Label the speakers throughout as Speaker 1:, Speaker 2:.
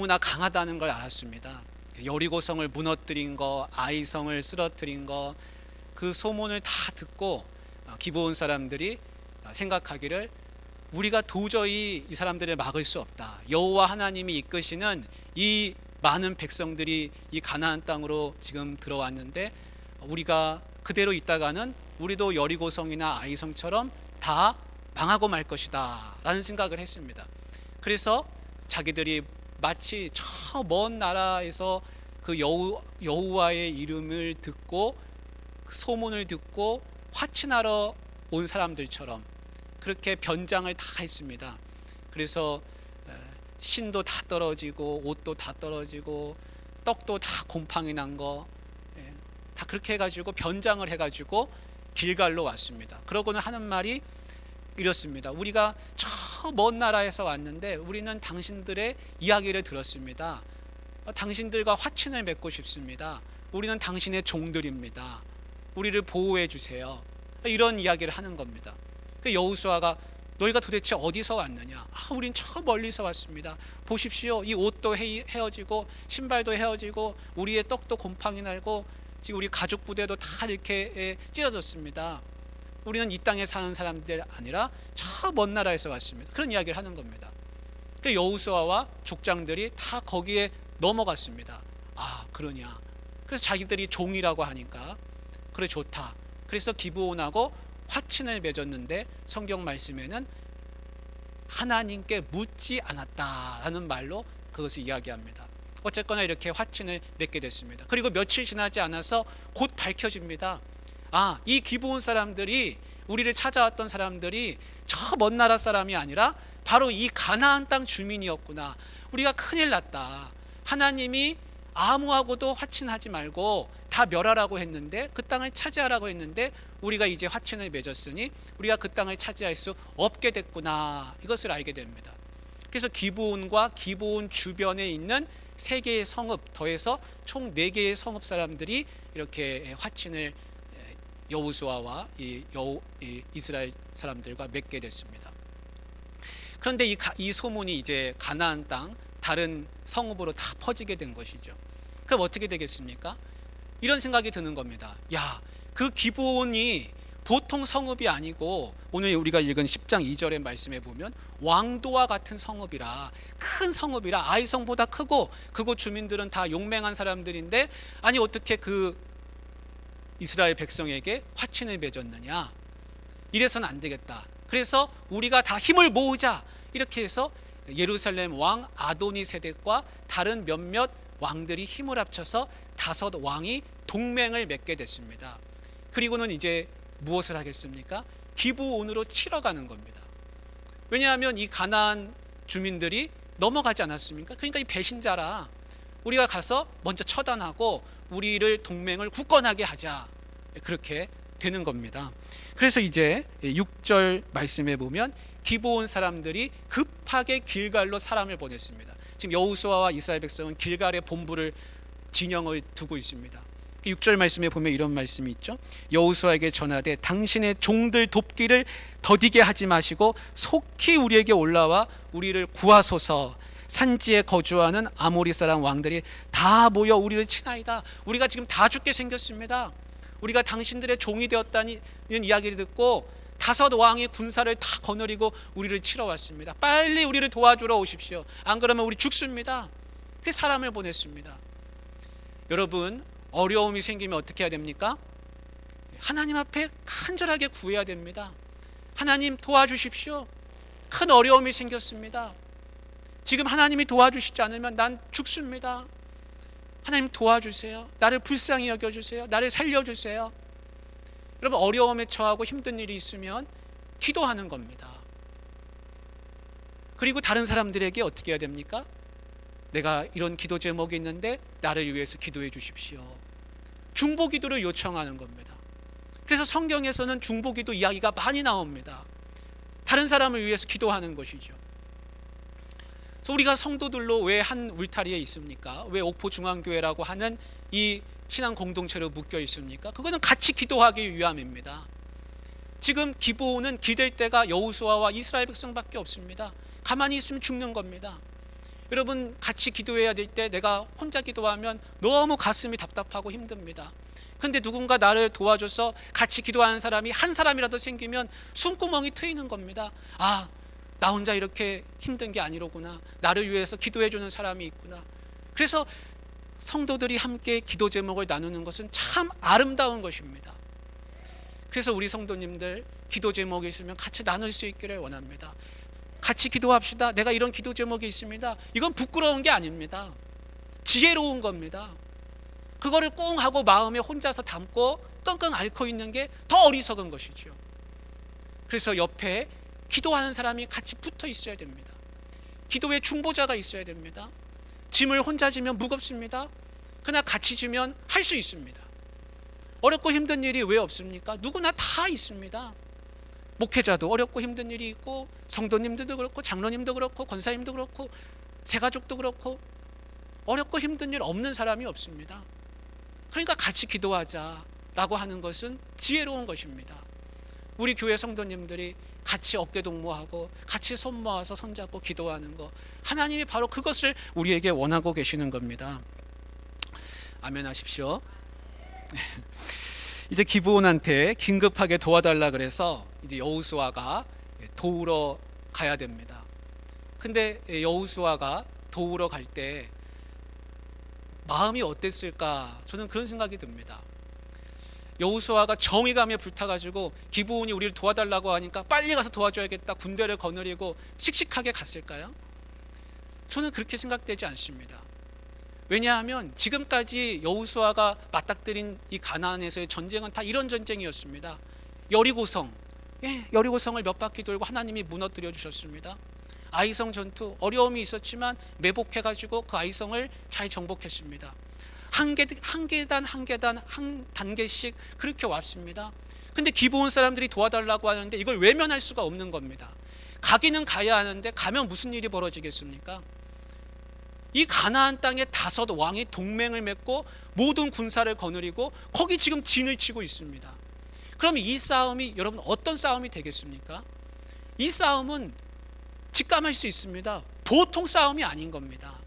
Speaker 1: 너무나 강하다는 걸 알았습니다. 여리고성을 무너뜨린 거, 아이성을 쓰러뜨린 거, 그 소문을 다 듣고 기브온 사람들이 생각하기를 우리가 도저히 이 사람들을 막을 수 없다. 여호와 하나님이 이끄시는 이 많은 백성들이 이 가나안 땅으로 지금 들어왔는데 우리가 그대로 있다가는 우리도 여리고성이나 아이성처럼 다 망하고 말 것이다 라는 생각을 했습니다. 그래서 자기들이 마치 저 먼 나라에서 그 여호와의 이름을 듣고 그 소문을 듣고 화친하러 온 사람들처럼 그렇게 변장을 다 했습니다. 그래서 신도 다 떨어지고 옷도 다 떨어지고 떡도 다 곰팡이 난 거 다 그렇게 해가지고 변장을 해가지고 길갈로 왔습니다. 그러고는 하는 말이 이렇습니다. 우리가 저 먼 나라에서 왔는데 우리는 당신들의 이야기를 들었습니다. 당신들과 화친을 맺고 싶습니다. 우리는 당신의 종들입니다. 우리를 보호해 주세요. 이런 이야기를 하는 겁니다. 그 여호수아가 너희가 도대체 어디서 왔느냐? 우린 저 멀리서 왔습니다. 보십시오. 이 옷도 헤어지고 신발도 헤어지고 우리의 떡도 곰팡이 날고 지금 우리 가죽 부대도 다 이렇게 찢어졌습니다. 우리는 이 땅에 사는 사람들이 아니라 저 먼 나라에서 왔습니다. 그런 이야기를 하는 겁니다. 그 여호수아와 족장들이 다 거기에 넘어갔습니다. 그러냐? 그래서 자기들이 종이라고 하니까 그래 좋다. 그래서 기브온하고 화친을 맺었는데 성경 말씀에는 하나님께 묻지 않았다라는 말로 그것을 이야기합니다. 어쨌거나 이렇게 화친을 맺게 됐습니다. 그리고 며칠 지나지 않아서 곧 밝혀집니다. 이 기브온 사람들이 우리를 찾아왔던 사람들이 저 먼 나라 사람이 아니라 바로 이 가나안 땅 주민이었구나. 우리가 큰일 났다. 하나님이 아무하고도 화친하지 말고 다 멸하라고 했는데 그 땅을 차지하라고 했는데 우리가 이제 화친을 맺었으니 우리가 그 땅을 차지할 수 없게 됐구나. 이것을 알게 됩니다. 그래서 기브온과 기브온 주변에 있는 3개의 성읍 더해서 총 4개의 성읍 사람들이 이렇게 화친을 여호수아와 이스라엘 사람들과 맺게 됐습니다. 그런데 이 소문이 이제 가나안 땅 다른 성읍으로 다 퍼지게 된 것이죠. 그럼 어떻게 되겠습니까? 이런 생각이 드는 겁니다. 그 기브온이 보통 성읍이 아니고 오늘 우리가 읽은 10장 2절의 말씀에 보면 왕도와 같은 성읍이라 큰 성읍이라 아이성보다 크고 그곳 주민들은 다 용맹한 사람들인데 아니 어떻게 그 이스라엘 백성에게 화친을 맺었느냐? 이래서는 안 되겠다. 그래서 우리가 다 힘을 모으자. 이렇게 해서 예루살렘 왕 아도니세덱과 다른 몇몇 왕들이 힘을 합쳐서 5 왕이 동맹을 맺게 됐습니다. 그리고는 이제 무엇을 하겠습니까? 기브온으로 치러 가는 겁니다. 왜냐하면 이 가나안 주민들이 넘어가지 않았습니까? 그러니까 이 배신자라 우리가 가서 먼저 처단하고 우리를 동맹을 굳건하게 하자. 그렇게 되는 겁니다. 그래서 이제 6절 말씀에 보면 기브온 사람들이 급하게 길갈로 사람을 보냈습니다. 지금 여호수아와 이스라엘 백성은 길갈에 본부를 진영을 두고 있습니다. 6절 말씀에 보면 이런 말씀이 있죠. 여호수아에게 전하되 당신의 종들 돕기를 더디게 하지 마시고 속히 우리에게 올라와 우리를 구하소서. 산지에 거주하는 아모리 사람 왕들이 다 모여 우리를 치나이다. 우리가 지금 다 죽게 생겼습니다. 우리가 당신들의 종이 되었다는 이야기를 듣고 5 왕이 군사를 다 거느리고 우리를 치러 왔습니다. 빨리 우리를 도와주러 오십시오. 안 그러면 우리 죽습니다. 그래서 사람을 보냈습니다. 여러분, 어려움이 생기면 어떻게 해야 됩니까? 하나님 앞에 간절하게 구해야 됩니다. 하나님 도와주십시오. 큰 어려움이 생겼습니다. 지금 하나님이 도와주시지 않으면 난 죽습니다. 하나님 도와주세요. 나를 불쌍히 여겨주세요. 나를 살려주세요. 여러분, 어려움에 처하고 힘든 일이 있으면 기도하는 겁니다. 그리고 다른 사람들에게 어떻게 해야 됩니까? 내가 이런 기도 제목이 있는데 나를 위해서 기도해 주십시오. 중보기도를 요청하는 겁니다. 그래서 성경에서는 중보기도 이야기가 많이 나옵니다. 다른 사람을 위해서 기도하는 것이죠. 그래서 우리가 성도들로 왜 한 울타리에 있습니까? 왜 옥포중앙교회라고 하는 이 신앙 공동체로 묶여 있습니까? 그거는 같이 기도하기 위함입니다. 지금 기브온은 기댈 때가 여호수아와 이스라엘 백성밖에 없습니다. 가만히 있으면 죽는 겁니다. 여러분 같이 기도해야 될 때 내가 혼자 기도하면 너무 가슴이 답답하고 힘듭니다. 근데 누군가 나를 도와줘서 같이 기도하는 사람이 한 사람이라도 생기면 숨구멍이 트이는 겁니다. 아, 나 혼자 이렇게 힘든 게 아니로구나. 나를 위해서 기도해 주는 사람이 있구나. 그래서 성도들이 함께 기도 제목을 나누는 것은 참 아름다운 것입니다. 그래서 우리 성도님들 기도 제목이 있으면 같이 나눌 수 있기를 원합니다. 같이 기도합시다. 내가 이런 기도 제목이 있습니다. 이건 부끄러운 게 아닙니다. 지혜로운 겁니다. 그거를 꽁 하고 마음에 혼자서 담고 끙끙 앓고 있는 게 더 어리석은 것이죠. 그래서 옆에 기도하는 사람이 같이 붙어 있어야 됩니다. 기도의 중보자가 있어야 됩니다. 짐을 혼자 지면 무겁습니다. 그러나 같이 지면 할 수 있습니다. 어렵고 힘든 일이 왜 없습니까? 누구나 다 있습니다. 목회자도 어렵고 힘든 일이 있고, 성도님들도 그렇고, 장로님도 그렇고, 권사님도 그렇고, 새가족도 그렇고, 어렵고 힘든 일 없는 사람이 없습니다. 그러니까 같이 기도하자라고 하는 것은 지혜로운 것입니다. 우리 교회 성도님들이 같이 어깨 동무하고 같이 손 모아서 손잡고 기도하는 것, 하나님이 바로 그것을 우리에게 원하고 계시는 겁니다. 아멘 하십시오. 이제 기브온한테 긴급하게 도와달라 그래서 이제 여호수아가 도우러 가야 됩니다. 근데 여호수아가 도우러 갈 때 마음이 어땠을까? 저는 그런 생각이 듭니다. 여호수아가 정의감에 불타가지고 기브온이 우리를 도와달라고 하니까 빨리 가서 도와줘야겠다, 군대를 거느리고 씩씩하게 갔을까요? 저는 그렇게 생각되지 않습니다. 왜냐하면 지금까지 여호수아가 맞닥뜨린 이 가나안에서의 전쟁은 다 이런 전쟁이었습니다. 여리고성, 여리고성을 몇 바퀴 돌고 하나님이 무너뜨려 주셨습니다. 아이성 전투, 어려움이 있었지만 매복해가지고 그 아이성을 잘 정복했습니다. 한 계단 한 단계씩 그렇게 왔습니다. 근데 기브온 사람들이 도와달라고 하는데 이걸 외면할 수가 없는 겁니다. 가기는 가야 하는데 가면 무슨 일이 벌어지겠습니까? 이 가나안 땅에 5 왕이 동맹을 맺고 모든 군사를 거느리고 거기 지금 진을 치고 있습니다. 그럼 이 싸움이 여러분 어떤 싸움이 되겠습니까? 이 싸움은 직감할 수 있습니다. 보통 싸움이 아닌 겁니다.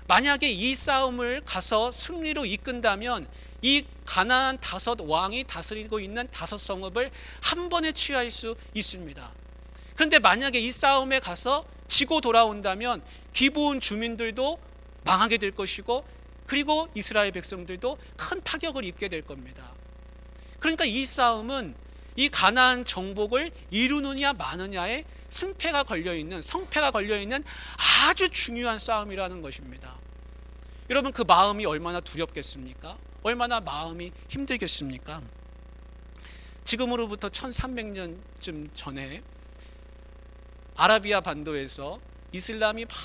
Speaker 1: 만약에 이 싸움을 가서 승리로 이끈다면 이 가나안 5 왕이 다스리고 있는 5 성읍을 한 번에 취할 수 있습니다. 그런데 만약에 이 싸움에 가서 지고 돌아온다면 기브온 주민들도 망하게 될 것이고, 그리고 이스라엘 백성들도 큰 타격을 입게 될 겁니다. 그러니까 이 싸움은 이 가나안 정복을 이루느냐 마느냐에 승패가 걸려있는, 성패가 걸려있는 아주 중요한 싸움이라는 것입니다. 여러분 그 마음이 얼마나 두렵겠습니까? 얼마나 마음이 힘들겠습니까? 지금으로부터 1300년쯤 전에 아라비아 반도에서 이슬람이 막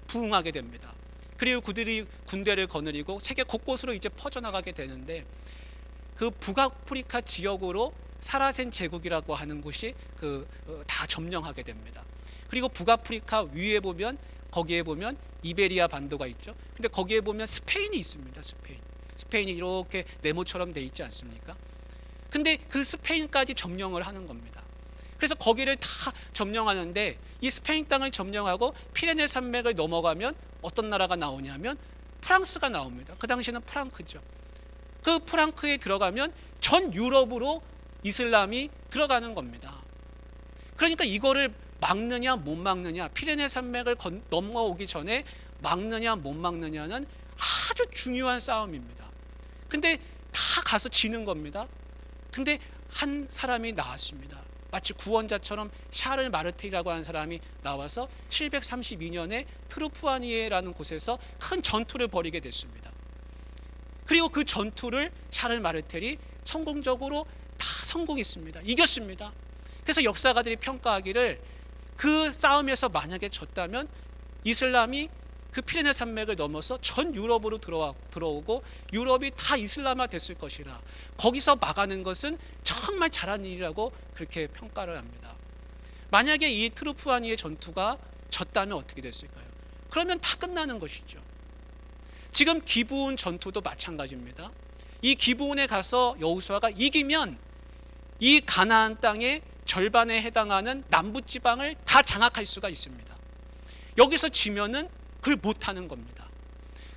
Speaker 1: 부흥하게 됩니다. 그리고 그들이 군대를 거느리고 세계 곳곳으로 이제 퍼져나가게 되는데, 그 북아프리카 지역으로 사라센 제국이라고 하는 곳이 다 점령하게 됩니다. 그리고 북아프리카 위에 보면, 거기에 보면 이베리아 반도가 있죠. 근데 거기에 보면 스페인이 있습니다. 스페인이 이렇게 네모처럼 돼 있지 않습니까? 근데 그 스페인까지 점령을 하는 겁니다. 그래서 거기를 다 점령하는데, 이 스페인 땅을 점령하고 피레네 산맥을 넘어가면 어떤 나라가 나오냐면 프랑스가 나옵니다. 그 당시에는 프랑크죠. 그 프랑크에 들어가면 전 유럽으로 이슬람이 들어가는 겁니다. 그러니까 이거를 막느냐 못 막느냐, 피레네 산맥을 넘어오기 전에 막느냐 못 막느냐는 아주 중요한 싸움입니다. 근데 다 가서 지는 겁니다. 근데 한 사람이 나왔습니다. 마치 구원자처럼 샤를 마르텔이라고 하는 사람이 나와서 732년에 트루프아니에라는 곳에서 큰 전투를 벌이게 됐습니다. 그리고 그 전투를 샤를 마르텔이 성공적으로 다 성공했습니다. 이겼습니다. 그래서 역사가들이 평가하기를 그 싸움에서 만약에 졌다면 이슬람이 그 피레네 산맥을 넘어서 전 유럽으로 들어오고 유럽이 다 이슬람화 됐을 것이라, 거기서 막아낸 것은 정말 잘한 일이라고 그렇게 평가를 합니다. 만약에 이 트루프아니의 전투가 졌다면 어떻게 됐을까요? 그러면 다 끝나는 것이죠. 지금 기브온 전투도 마찬가지입니다. 이 기브온에 가서 여호수아가 이기면 이 가나안 땅의 절반에 해당하는 남부 지방을 다 장악할 수가 있습니다. 여기서 지면은 그걸 못하는 겁니다.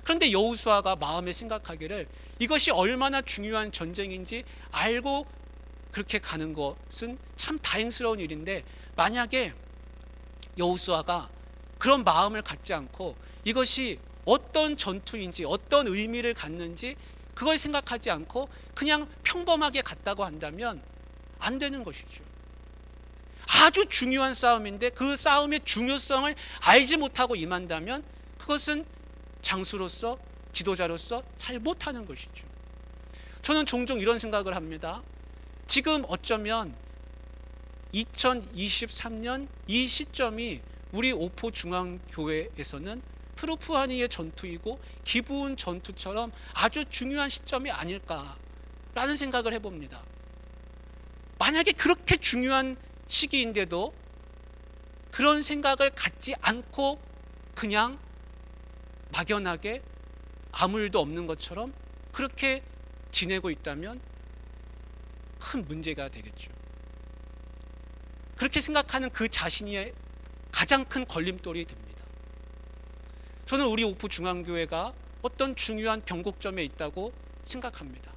Speaker 1: 그런데 여호수아가 마음에 생각하기를 이것이 얼마나 중요한 전쟁인지 알고 그렇게 가는 것은 참 다행스러운 일인데, 만약에 여호수아가 그런 마음을 갖지 않고 이것이 어떤 전투인지 어떤 의미를 갖는지 그걸 생각하지 않고 그냥 평범하게 갔다고 한다면 안 되는 것이죠. 아주 중요한 싸움인데 그 싸움의 중요성을 알지 못하고 임한다면 그것은 장수로서, 지도자로서 잘 못하는 것이죠. 저는 종종 이런 생각을 합니다. 지금 어쩌면 2023년 이 시점이 우리 오포 중앙교회에서는 트루프하니의 전투이고 기브온 전투처럼 아주 중요한 시점이 아닐까라는 생각을 해봅니다. 만약에 그렇게 중요한 시기인데도 그런 생각을 갖지 않고 그냥 막연하게 아무 일도 없는 것처럼 그렇게 지내고 있다면 큰 문제가 되겠죠. 그렇게 생각하는 그 자신이 가장 큰 걸림돌이 됩니다. 저는 우리 오포 중앙교회가 어떤 중요한 변곡점에 있다고 생각합니다.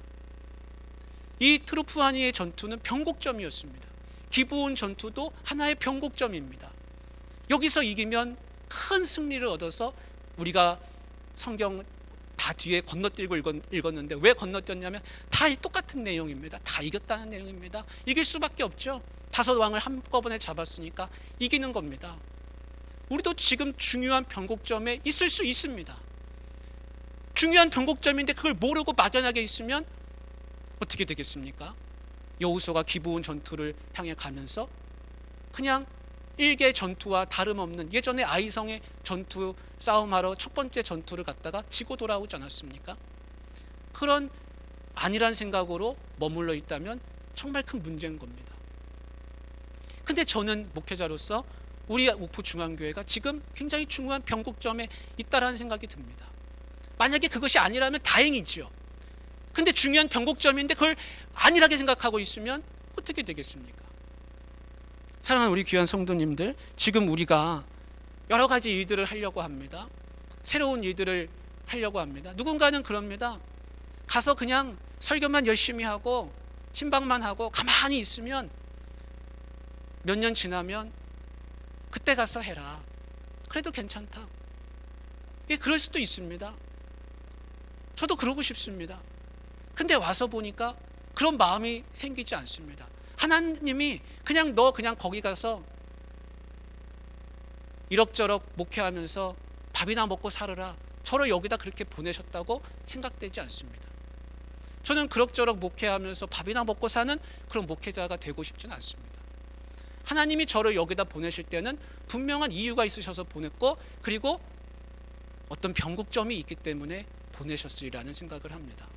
Speaker 1: 이 트루프하니의 전투는 변곡점이었습니다. 기브온 전투도 하나의 변곡점입니다. 여기서 이기면 큰 승리를 얻어서 우리가 성경 다 뒤에 건너뛰고 읽었는데 왜 건너뛰었냐면 다 똑같은 내용입니다. 다 이겼다는 내용입니다. 이길 수밖에 없죠. 5왕을 한꺼번에 잡았으니까 이기는 겁니다. 우리도 지금 중요한 변곡점에 있을 수 있습니다. 중요한 변곡점인데 그걸 모르고 막연하게 있으면 어떻게 되겠습니까? 여호수아가 기브온 전투를 향해 가면서 그냥 일개 전투와 다름없는 예전에 아이성의 전투 싸움하러 첫 번째 전투를 갔다가 지고 돌아오지 않았습니까? 그런 아니란 생각으로 머물러 있다면 정말 큰 문제인 겁니다. 근데 저는 목회자로서 우리 오포 중앙교회가 지금 굉장히 중요한 변곡점에 있다라는 생각이 듭니다. 만약에 그것이 아니라면 다행이지요. 근데 중요한 변곡점인데 그걸 안일하게 생각하고 있으면 어떻게 되겠습니까? 사랑하는 우리 귀한 성도님들, 지금 우리가 여러 가지 일들을 하려고 합니다. 새로운 일들을 하려고 합니다. 누군가는 그럽니다. 가서 그냥 설교만 열심히 하고 신방만 하고 가만히 있으면 몇 년 지나면 그때 가서 해라. 그래도 괜찮다. 예, 그럴 수도 있습니다. 저도 그러고 싶습니다. 근데 와서 보니까 그런 마음이 생기지 않습니다. 하나님이 그냥 너 그냥 거기 가서 이럭저럭 목회하면서 밥이나 먹고 살으라, 저를 여기다 그렇게 보내셨다고 생각되지 않습니다. 저는 그럭저럭 목회하면서 밥이나 먹고 사는 그런 목회자가 되고 싶지는 않습니다. 하나님이 저를 여기다 보내실 때는 분명한 이유가 있으셔서 보냈고, 그리고 어떤 변곡점이 있기 때문에 보내셨으리라는 생각을 합니다.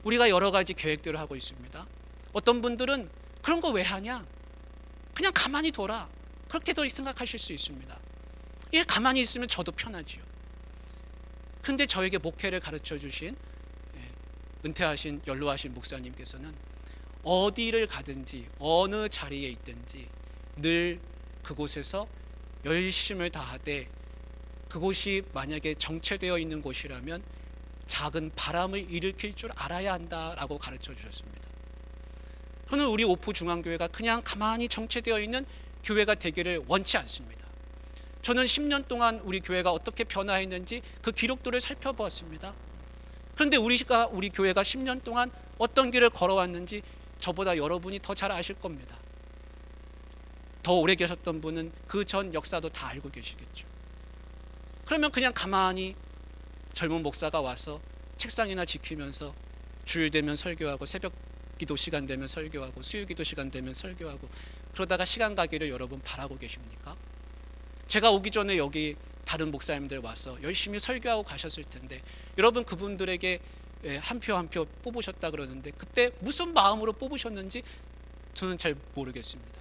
Speaker 1: 우리가 여러 가지 계획들을 하고 있습니다. 어떤 분들은 그런 거 왜 하냐? 그냥 가만히 둬라. 그렇게도 생각하실 수 있습니다. 예, 가만히 있으면 저도 편하지요. 근데 저에게 목회를 가르쳐 주신 은퇴하신 연로하신 목사님께서는 어디를 가든지 어느 자리에 있든지 늘 그곳에서 열심을 다하되 그곳이 만약에 정체되어 있는 곳이라면 작은 바람을 일으킬 줄 알아야 한다라고 가르쳐 주셨습니다. 저는 우리 오포 중앙교회가 그냥 가만히 정체되어 있는 교회가 되기를 원치 않습니다. 저는 10년 동안 우리 교회가 어떻게 변화했는지 그 기록들을 살펴보았습니다. 그런데 우리 교회가 10년 동안 어떤 길을 걸어왔는지 저보다 여러분이 더 잘 아실 겁니다. 더 오래 계셨던 분은 그 전 역사도 다 알고 계시겠죠. 그러면 그냥 가만히 젊은 목사가 와서 책상이나 지키면서 주일 되면 설교하고 새벽 기도 시간 되면 설교하고 수요 기도 시간 되면 설교하고 그러다가 시간 가기를 여러분 바라고 계십니까? 제가 오기 전에 여기 다른 목사님들 와서 열심히 설교하고 가셨을 텐데 여러분 그분들에게 한 표 한 표 뽑으셨다 그러는데 그때 무슨 마음으로 뽑으셨는지 저는 잘 모르겠습니다.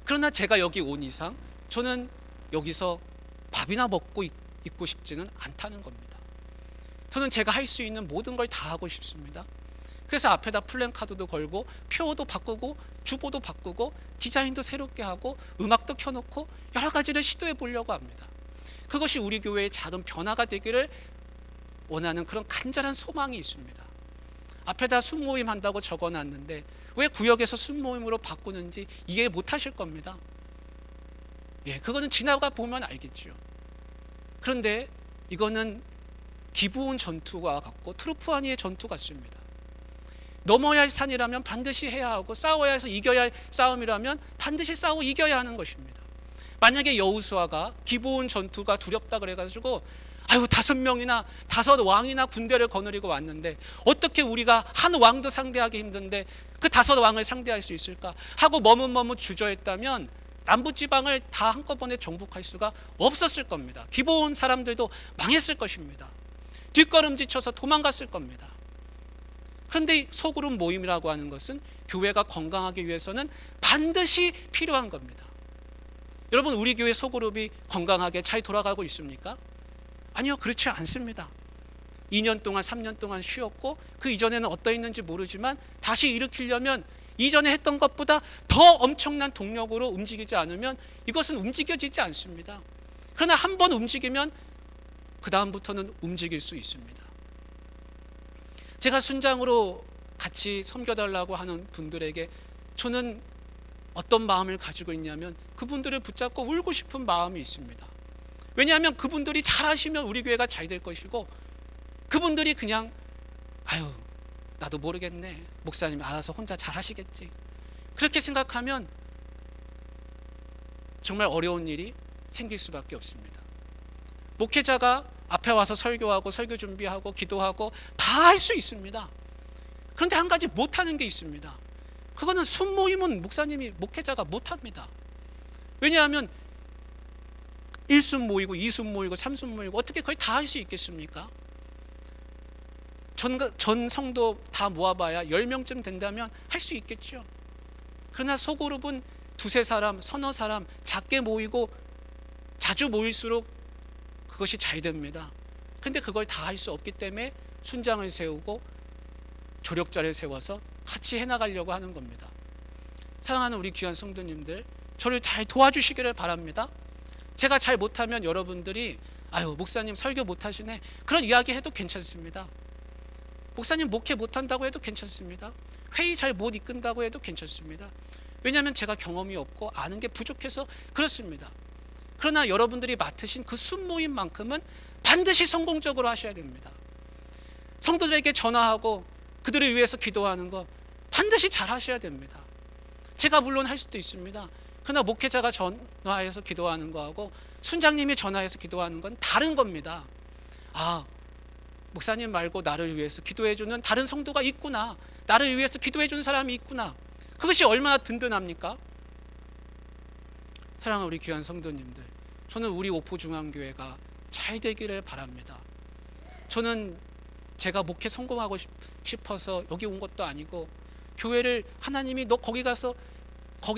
Speaker 1: 그러나 제가 여기 온 이상 저는 여기서 밥이나 먹고 있고 싶지는 않다는 겁니다. 저는 제가 할 수 있는 모든 걸 다 하고 싶습니다. 그래서 앞에다 플랜카드도 걸고 표도 바꾸고 주보도 바꾸고 디자인도 새롭게 하고 음악도 켜놓고 여러 가지를 시도해 보려고 합니다. 그것이 우리 교회의 작은 변화가 되기를 원하는 그런 간절한 소망이 있습니다. 앞에다 순모임 한다고 적어놨는데 왜 구역에서 순모임으로 바꾸는지 이해 못하실 겁니다. 그거는 지나가 보면 알겠죠. 그런데 이거는 기브온 전투와 같고 트루프아니의 전투 같습니다. 넘어야 할 산이라면 반드시 해야 하고 싸워야 해서 이겨야 할 싸움이라면 반드시 싸워 이겨야 하는 것입니다. 만약에 여호수아가 기브온 전투가 두렵다 그래가지고 5명이나 5왕이나 군대를 거느리고 왔는데 어떻게 우리가 한 왕도 상대하기 힘든데 그 5왕을 상대할 수 있을까 하고 머뭇머뭇 주저했다면 남부지방을 다 한꺼번에 정복할 수가 없었을 겁니다. 기브온 사람들도 망했을 것입니다. 뒷걸음질 쳐서 도망갔을 겁니다. 그런데 소그룹 모임이라고 하는 것은 교회가 건강하기 위해서는 반드시 필요한 겁니다. 여러분, 우리 교회 소그룹이 건강하게 잘 돌아가고 있습니까? 아니요, 그렇지 않습니다. 2년 동안 3년 동안 쉬었고 그 이전에는 어떠했는지 모르지만 다시 일으키려면 이전에 했던 것보다 더 엄청난 동력으로 움직이지 않으면 이것은 움직여지지 않습니다. 그러나 한 번 움직이면 그 다음부터는 움직일 수 있습니다. 제가 순장으로 같이 섬겨달라고 하는 분들에게 저는 어떤 마음을 가지고 있냐면 그분들을 붙잡고 울고 싶은 마음이 있습니다. 왜냐하면 그분들이 잘하시면 우리 교회가 잘 될 것이고 그분들이 그냥 나도 모르겠네, 목사님 알아서 혼자 잘 하시겠지, 그렇게 생각하면 정말 어려운 일이 생길 수밖에 없습니다. 목회자가 앞에 와서 설교하고 설교 준비하고 기도하고 다 할 수 있습니다. 그런데 한 가지 못하는 게 있습니다. 그거는 순모임은 목회자가 못합니다. 왜냐하면 1순 모이고 2순 모이고 3순 모이고 어떻게 그걸 다 할 수 있겠습니까? 전 성도 다 모아봐야 10명쯤 된다면 할 수 있겠죠. 그러나 소그룹은 두세 사람, 서너 사람 작게 모이고 자주 모일수록 그것이 잘 됩니다. 근데 그걸 다 할 수 없기 때문에 순장을 세우고 조력자를 세워서 같이 해나가려고 하는 겁니다. 사랑하는 우리 귀한 성도님들, 저를 잘 도와주시기를 바랍니다. 제가 잘 못하면 여러분들이 목사님 설교 못하시네, 그런 이야기 해도 괜찮습니다. 목사님 목회 못한다고 해도 괜찮습니다. 회의 잘 못 이끈다고 해도 괜찮습니다. 왜냐하면 제가 경험이 없고 아는 게 부족해서 그렇습니다. 그러나 여러분들이 맡으신 그 순모임만큼은 반드시 성공적으로 하셔야 됩니다. 성도들에게 전화하고 그들을 위해서 기도하는 거 반드시 잘 하셔야 됩니다. 제가 물론 할 수도 있습니다. 그러나 목회자가 전화해서 기도하는 거하고 순장님이 전화해서 기도하는 건 다른 겁니다. 목사님 말고 나를 위해서 기도해주는 다른 성도가 있구나, 나를 위해서 기도해주는 사람이 있구나, 그것이 얼마나 든든합니까? 사랑하는 우리 귀한 성도님들, 저는 우리 오포중앙교회가 잘 되기를 바랍니다. 저는 제가 목회 성공하고 싶어서 여기 온 것도 아니고 교회를 하나님이 너 거기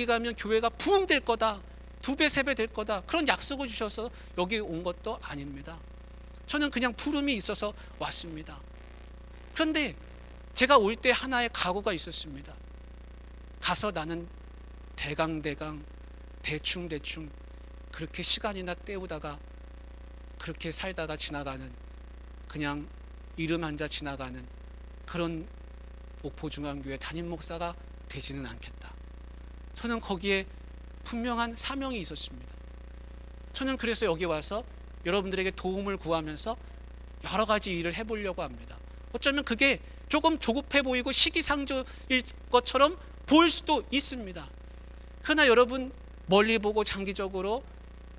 Speaker 1: 가면 교회가 부흥될 거다, 2배 3배 될 거다, 그런 약속을 주셔서 여기 온 것도 아닙니다. 저는 그냥 부름이 있어서 왔습니다. 그런데 제가 올 때 하나의 각오가 있었습니다. 가서 나는 대강 대충 그렇게 시간이나 때우다가 그렇게 살다가 지나가는, 그냥 이름 한자 지나가는 그런 오포중앙교회 담임 목사가 되지는 않겠다. 저는 거기에 분명한 사명이 있었습니다. 저는 그래서 여기 와서 여러분들에게 도움을 구하면서 여러 가지 일을 해보려고 합니다. 어쩌면 그게 조금 조급해 보이고 시기상조일 것처럼 보일 수도 있습니다. 그러나 여러분, 멀리 보고 장기적으로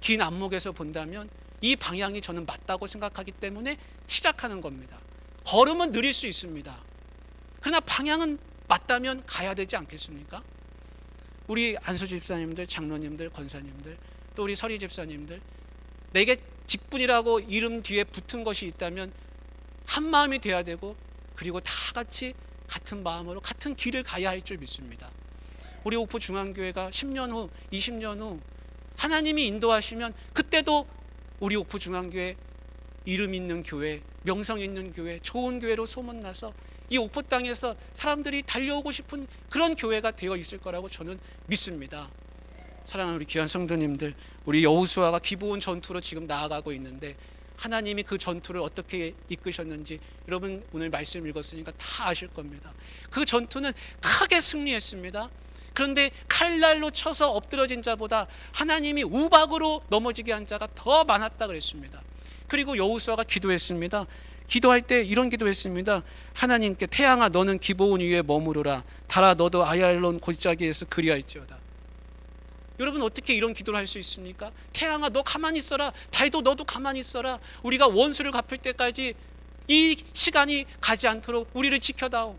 Speaker 1: 긴 안목에서 본다면 이 방향이 저는 맞다고 생각하기 때문에 시작하는 겁니다. 걸음은 느릴 수 있습니다. 그러나 방향은 맞다면 가야 되지 않겠습니까? 우리 안수 집사님들, 장로님들, 권사님들, 또 우리 서리 집사님들, 내게 직분이라고 이름 뒤에 붙은 것이 있다면 한 마음이 돼야 되고, 그리고 다 같이 같은 마음으로 같은 길을 가야 할 줄 믿습니다. 우리 오포중앙교회가 10년 후, 20년 후 하나님이 인도하시면 그때도 우리 오포중앙교회 이름 있는 교회, 명성 있는 교회, 좋은 교회로 소문나서 이 옥포 땅에서 사람들이 달려오고 싶은 그런 교회가 되어 있을 거라고 저는 믿습니다. 사랑하는 우리 귀한 성도님들, 우리 여호수아가 기브온 전투로 지금 나아가고 있는데 하나님이 그 전투를 어떻게 이끄셨는지 여러분 오늘 말씀 읽었으니까 다 아실 겁니다. 그 전투는 크게 승리했습니다. 그런데 칼날로 쳐서 엎드러진 자보다 하나님이 우박으로 넘어지게 한 자가 더 많았다 그랬습니다. 그리고 여호수아가 기도했습니다. 기도할 때 이런 기도했습니다. 하나님께 태양아 너는 기브온 위에 머무르라. 달아 너도 아얄론 골짜기에서 그리할지어다. 여러분 어떻게 이런 기도를 할 수 있습니까? 태양아 너 가만히 있어라. 달도 너도 가만히 있어라. 우리가 원수를 갚을 때까지 이 시간이 가지 않도록 우리를 지켜다오.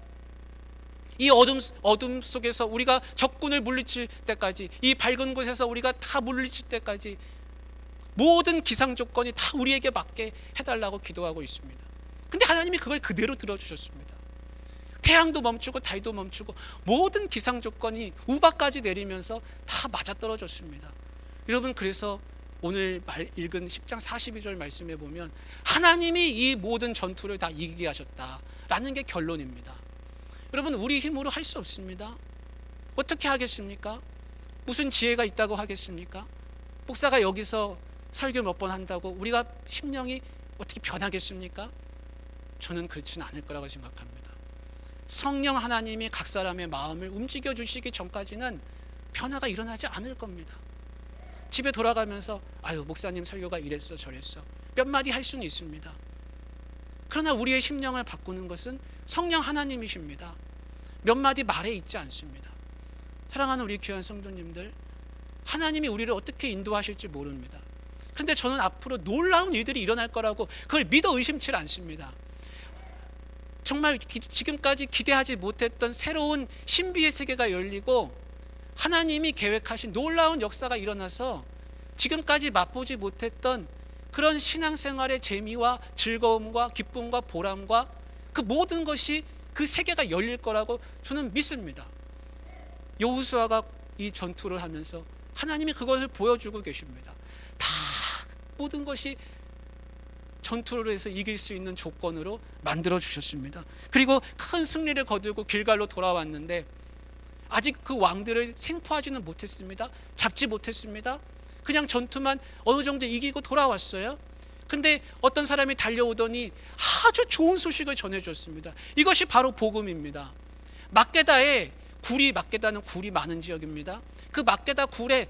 Speaker 1: 이 어둠 속에서 우리가 적군을 물리칠 때까지, 이 밝은 곳에서 우리가 다 물리칠 때까지 모든 기상 조건이 다 우리에게 맞게 해달라고 기도하고 있습니다. 근데 하나님이 그걸 그대로 들어주셨습니다. 태양도 멈추고 달도 멈추고 모든 기상 조건이 우박까지 내리면서 다 맞아떨어졌습니다. 여러분 그래서 오늘 읽은 10장 42절 말씀에 보면 하나님이 이 모든 전투를 다 이기게 하셨다라는 게 결론입니다. 여러분 우리 힘으로 할 수 없습니다. 어떻게 하겠습니까? 무슨 지혜가 있다고 하겠습니까? 목사가 여기서 설교 몇 번 한다고 우리가 심령이 어떻게 변하겠습니까? 저는 그렇지는 않을 거라고 생각합니다. 성령 하나님이 각 사람의 마음을 움직여 주시기 전까지는 변화가 일어나지 않을 겁니다. 집에 돌아가면서 아유 목사님 설교가 이랬어 저랬어 몇 마디 할 수는 있습니다. 그러나 우리의 심령을 바꾸는 것은 성령 하나님이십니다. 몇 마디 말에 있지 않습니다. 사랑하는 우리 귀한 성도님들, 하나님이 우리를 어떻게 인도하실지 모릅니다. 그런데 저는 앞으로 놀라운 일들이 일어날 거라고 그걸 믿어 의심치 않습니다. 정말 지금까지 기대하지 못했던 새로운 신비의 세계가 열리고 하나님이 계획하신 놀라운 역사가 일어나서 지금까지 맛보지 못했던 그런 신앙생활의 재미와 즐거움과 기쁨과 보람과 그 모든 것이 그 세계가 열릴 거라고 저는 믿습니다. 여호수아가 이 전투를 하면서 하나님이 그것을 보여주고 계십니다. 다 모든 것이 전투를 해서 이길 수 있는 조건으로 만들어 주셨습니다. 그리고 큰 승리를 거두고 길갈로 돌아왔는데 아직 그 왕들을 생포하지는 못했습니다. 잡지 못했습니다. 그냥 전투만 어느 정도 이기고 돌아왔어요. 근데 어떤 사람이 달려오더니 아주 좋은 소식을 전해줬습니다. 이것이 바로 복음입니다. 막게다에 막게다는 굴이 많은 지역입니다. 그 막게다 굴에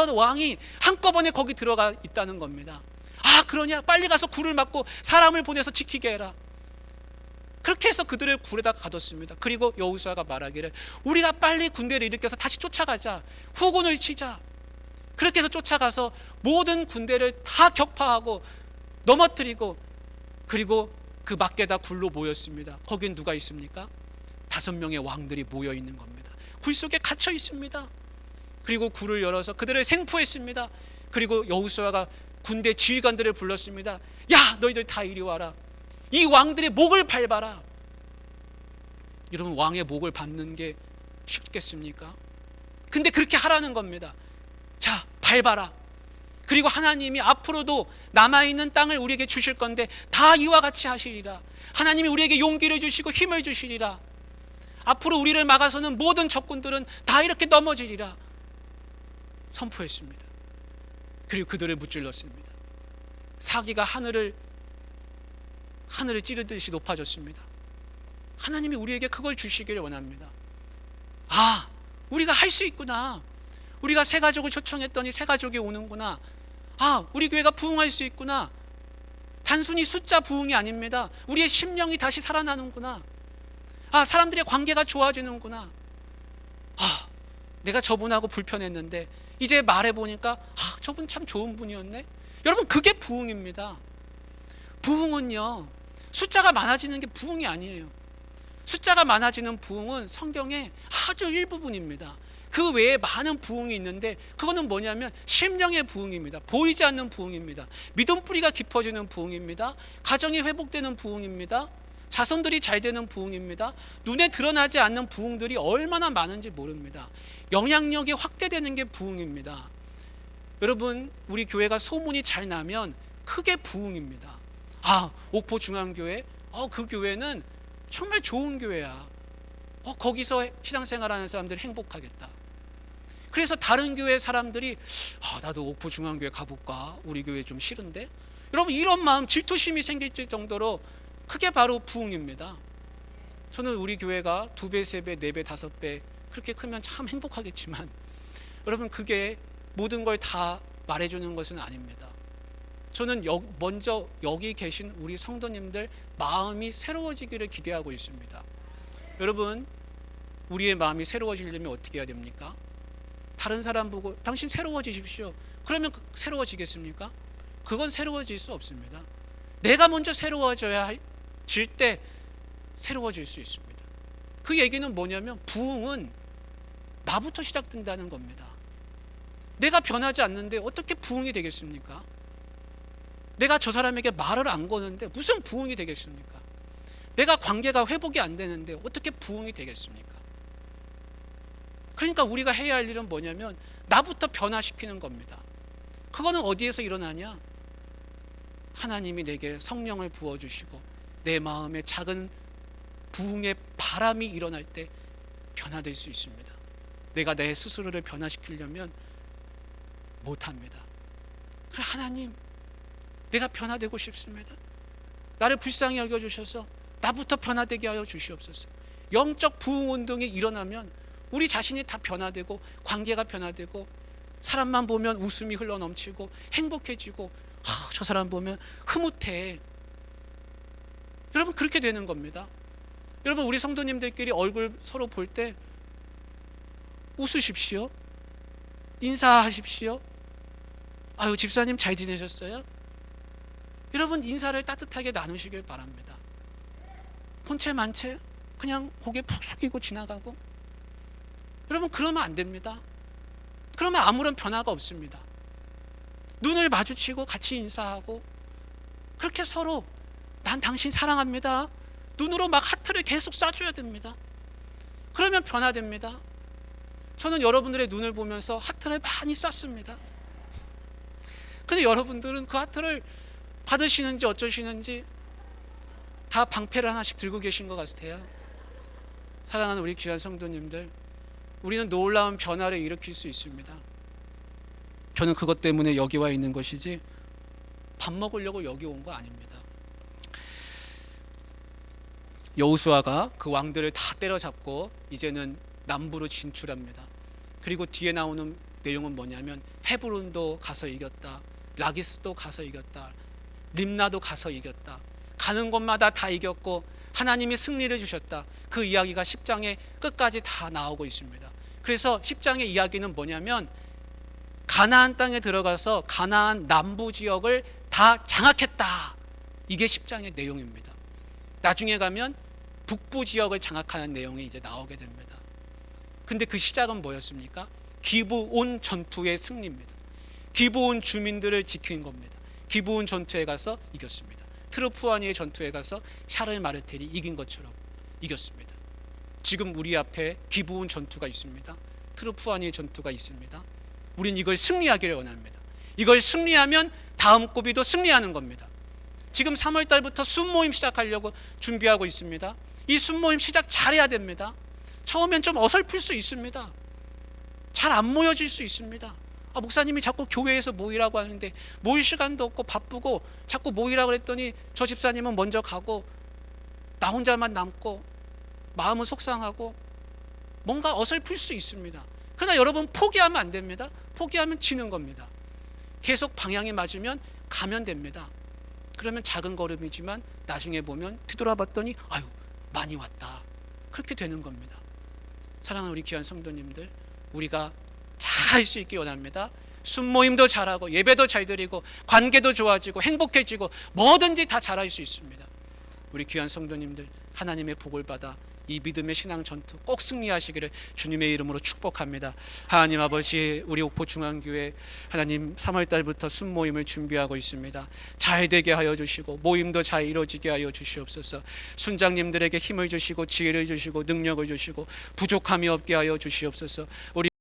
Speaker 1: 5 왕이 한꺼번에 거기 들어가 있다는 겁니다. 아 그러냐 빨리 가서 굴을 막고 사람을 보내서 지키게 해라. 그렇게 해서 그들을 굴에다 가뒀습니다. 그리고 여호수아가 말하기를 우리가 빨리 군대를 일으켜서 다시 쫓아가자. 후군을 치자. 그렇게 해서 쫓아가서 모든 군대를 다 격파하고 넘어뜨리고 그리고 그 막게다 굴로 모였습니다. 거긴 누가 있습니까? 5명의 왕들이 모여 있는 겁니다. 굴 속에 갇혀 있습니다. 그리고 굴을 열어서 그들을 생포했습니다. 그리고 여호수아가 군대 지휘관들을 불렀습니다. 야 너희들 다 이리 와라. 이 왕들의 목을 밟아라. 여러분 왕의 목을 밟는 게 쉽겠습니까? 근데 그렇게 하라는 겁니다. 자 밟아라. 그리고 하나님이 앞으로도 남아있는 땅을 우리에게 주실 건데 다 이와 같이 하시리라. 하나님이 우리에게 용기를 주시고 힘을 주시리라. 앞으로 우리를 막아서는 모든 적군들은 다 이렇게 넘어지리라 선포했습니다. 그리고 그들을 무찔렀습니다. 사기가 하늘을 찌르듯이 높아졌습니다. 하나님이 우리에게 그걸 주시기를 원합니다. 아 우리가 할 수 있구나. 우리가 새 가족을 초청했더니 새 가족이 오는구나. 아 우리 교회가 부흥할 수 있구나. 단순히 숫자 부흥이 아닙니다. 우리의 심령이 다시 살아나는구나. 아 사람들의 관계가 좋아지는구나. 아 내가 저분하고 불편했는데 이제 말해보니까 아 저분 참 좋은 분이었네. 여러분 그게 부흥입니다. 부흥은요 숫자가 많아지는 게 부흥이 아니에요. 숫자가 많아지는 부흥은 성경의 아주 일부분입니다. 그 외에 많은 부흥이 있는데 그거는 뭐냐면 심령의 부흥입니다. 보이지 않는 부흥입니다. 믿음 뿌리가 깊어지는 부흥입니다. 가정이 회복되는 부흥입니다. 자손들이 잘 되는 부흥입니다. 눈에 드러나지 않는 부흥들이 얼마나 많은지 모릅니다. 영향력이 확대되는 게 부흥입니다. 여러분 우리 교회가 소문이 잘 나면 크게 부흥입니다. 옥포 중앙교회, 그 교회는 정말 좋은 교회야. 거기서 신앙생활하는 사람들이 행복하겠다. 그래서 다른 교회 사람들이 나도 옥포 중앙교회 가볼까? 우리 교회 좀 싫은데? 여러분, 이런 마음, 질투심이 생길 정도로 그게 바로 부흥입니다. 저는 우리 교회가 2배, 3배, 4배, 5배 그렇게 크면 참 행복하겠지만 여러분, 그게 모든 걸 다 말해주는 것은 아닙니다. 저는 먼저 여기 계신 우리 성도님들 마음이 새로워지기를 기대하고 있습니다. 여러분, 우리의 마음이 새로워지려면 어떻게 해야 됩니까? 다른 사람 보고 당신 새로워지십시오. 그러면 새로워지겠습니까? 그건 새로워질 수 없습니다. 내가 먼저 새로워져야 질 때 새로워질 수 있습니다. 그 얘기는 뭐냐면 부흥은 나부터 시작된다는 겁니다. 내가 변하지 않는데 어떻게 부흥이 되겠습니까? 내가 저 사람에게 말을 안 거는데 무슨 부흥이 되겠습니까? 내가 관계가 회복이 안 되는데 어떻게 부흥이 되겠습니까? 그러니까 우리가 해야 할 일은 뭐냐면 나부터 변화시키는 겁니다. 그거는 어디에서 일어나냐? 하나님이 내게 성령을 부어주시고 내 마음에 작은 부흥의 바람이 일어날 때 변화될 수 있습니다. 내가 내 스스로를 변화시키려면 못합니다. 하나님, 내가 변화되고 싶습니다. 나를 불쌍히 여겨주셔서 나부터 변화되게 하여 주시옵소서. 영적 부흥운동이 일어나면 우리 자신이 다 변화되고 관계가 변화되고 사람만 보면 웃음이 흘러넘치고 행복해지고 저 사람 보면 흐뭇해. 여러분, 그렇게 되는 겁니다. 여러분, 우리 성도님들끼리 얼굴 서로 볼 때 웃으십시오. 인사하십시오. 집사님 잘 지내셨어요? 여러분, 인사를 따뜻하게 나누시길 바랍니다. 본체 만체 그냥 고개 푹 숙이고 지나가고, 여러분, 그러면 안 됩니다. 그러면 아무런 변화가 없습니다. 눈을 마주치고 같이 인사하고 그렇게 서로 난 당신 사랑합니다. 눈으로 막 하트를 계속 쏴줘야 됩니다. 그러면 변화됩니다. 저는 여러분들의 눈을 보면서 하트를 많이 쐈습니다. 근데 여러분들은 그 하트를 받으시는지 어쩌시는지 다 방패를 하나씩 들고 계신 것 같아요. 사랑하는 우리 귀한 성도님들, 우리는 놀라운 변화를 일으킬 수 있습니다. 저는 그것 때문에 여기 와 있는 것이지 밥 먹으려고 여기 온 거 아닙니다. 여호수아가 그 왕들을 다 때려잡고 이제는 남부로 진출합니다. 그리고 뒤에 나오는 내용은 뭐냐면 헤브론도 가서 이겼다, 라기스도 가서 이겼다, 림나도 가서 이겼다, 가는 곳마다 다 이겼고 하나님이 승리를 주셨다. 그 이야기가 10장의 끝까지 다 나오고 있습니다. 그래서 10장의 이야기는 뭐냐면 가나안 땅에 들어가서 가나안 남부 지역을 다 장악했다. 이게 10장의 내용입니다. 나중에 가면 북부 지역을 장악하는 내용이 이제 나오게 됩니다. 근데 그 시작은 뭐였습니까? 기브온 전투의 승리입니다. 기브온 주민들을 지킨 겁니다. 기브온 전투에 가서 이겼습니다. 트로프아니의 전투에 가서 샤를 마르텔이 이긴 것처럼 이겼습니다. 지금 우리 앞에 기브온 전투가 있습니다. 트로프아니의 전투가 있습니다. 우린 이걸 승리하기를 원합니다. 이걸 승리하면 다음 고비도 승리하는 겁니다. 지금 3월 달부터 순모임 시작하려고 준비하고 있습니다. 이 순모임 시작 잘해야 됩니다. 처음엔 좀 어설플 수 있습니다. 잘 안 모여질 수 있습니다. 목사님이 자꾸 교회에서 모이라고 하는데 모일 시간도 없고 바쁘고 자꾸 모이라고 했더니 저 집사님은 먼저 가고 나 혼자만 남고 마음은 속상하고 뭔가 어설플 수 있습니다. 그러나 여러분, 포기하면 안 됩니다. 포기하면 지는 겁니다. 계속 방향이 맞으면 가면 됩니다. 그러면 작은 걸음이지만 나중에 보면 뒤돌아봤더니 많이 왔다. 그렇게 되는 겁니다. 사랑하는 우리 귀한 성도님들, 우리가 잘할 수 있기 원합니다. 순모임도 잘하고 예배도 잘 드리고 관계도 좋아지고 행복해지고 뭐든지 다 잘할 수 있습니다. 우리 귀한 성도님들, 하나님의 복을 받아 이 믿음의 신앙 전투 꼭 승리하시기를 주님의 이름으로 축복합니다. 하나님 아버지, 우리 옥포 중앙교회 하나님 3월 달부터 순모임을 준비하고 있습니다. 잘 되게 하여 주시고 모임도 잘 이루어지게 하여 주시옵소서. 순장님들에게 힘을 주시고 지혜를 주시고 능력을 주시고 부족함이 없게 하여 주시옵소서. 우리